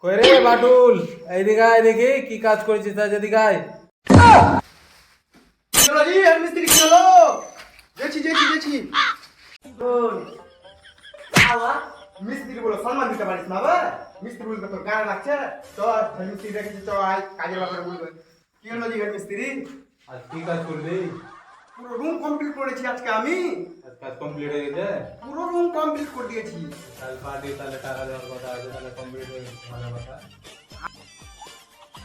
কই রে বাটুল, এইদিকে আয় দেখি কি কাজ করেছিস তা যেদিকে আয়। চলো জি আর মিস্ত্রি কি হলো? গেছি মিস্ত্রি বলো সম্মান দিতে পারিস না বে? মিস্ত্রি বলতে তোর গায়ে লাগছে? চল মিস্ত্রি দেখেছি, চল আয় কাজের ব্যাপারে বলবে। কি হলো জি মিস্ত্রি? আজ কি কাজ করবি? পুরো রুম কমপ্লিট করেছি আজকে আমি। আজ কাজ কমপ্লিট হয়ে গেছে? পুরো রুম কমপ্লিট করে দিয়েছি। কাল পার্টি তাহলে টাকা দেওয়ার কথা আছে, তাহলে কমপ্লিট হয়ে গেছে, ভালো কথা।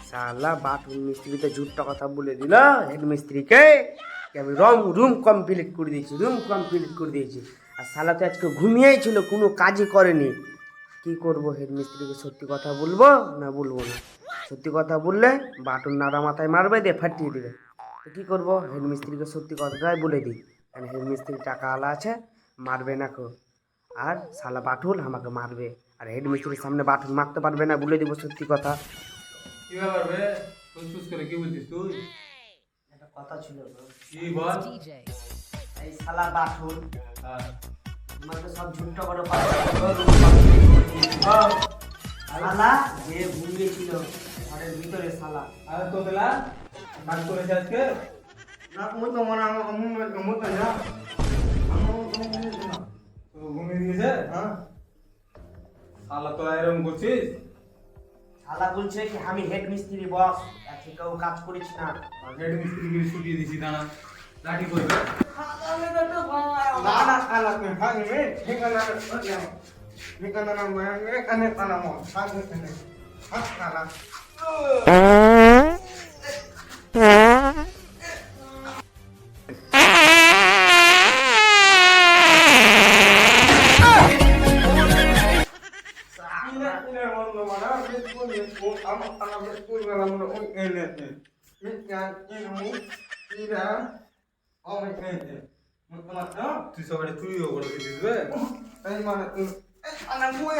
শালা বাথরুম মিস্ত্রিতে ঝুটটা কথা বলে দিল হেড মিস্ত্রিকে কি আমি রুম কমপ্লিট করে দিয়েছি। আর শালা তো আজকে ঘুমিয়েই ছিল, কোনো কাজই করেনি। কি করব, হেড মিস্ত্রিকে সত্যি কথা বলবো না বলবো না? সত্যি কথা বললে বাটুল নাড়া মাথায় মারবে, দিয়ে ফাটিয়ে দেবে। তো কী করবো, হেড মিস্ত্রিকে সত্যি কথাটাই বলে দিই, কারণ হেড মিস্ত্রি টাকা আলা আছে, মারবে না কেউ। আর শালা বাটুল আমাকে মারবে, আর হেড মিস্ত্রির সামনে বাটুল মারতে পারবে না, বলে দিব সত্যি কথা। কি ব্যাপার বে? ফুসফুস করে কি বলছিস তুই? একটা কথা ছিল তো, কি বল? এই শালা বাথরুম হ্যাঁ। আমাকে সব ঝুটটা করে শালা যে ঘুমিয়েছিল ঘরের ভিতরে শালা। আরে তো দিলা কাজ করেছে আজকে? না মুই তো মনে আমু তো না। তো ঘুমিয়ে দিয়েছে? হ্যাঁ শালা তো এরকম করছিস? শালা বলছে কি আমি হেড মিস্ত্রি বস, আজকে কেউ কাজ করিস না। হেড মিস্ত্রিকে ছুটিয়ে দিছি, দাঁড়া লাঠি করবে। না না কালা মে ভাঙি মে ঠিকানা না মে কানে কানা মো ভাঙি কানে হাত কালা ini mondo mana betul ama ana betul ngala mondo ini ini ina oh ini তুই সকালে তুইও করে দিছিস বে? এই মানে ana gue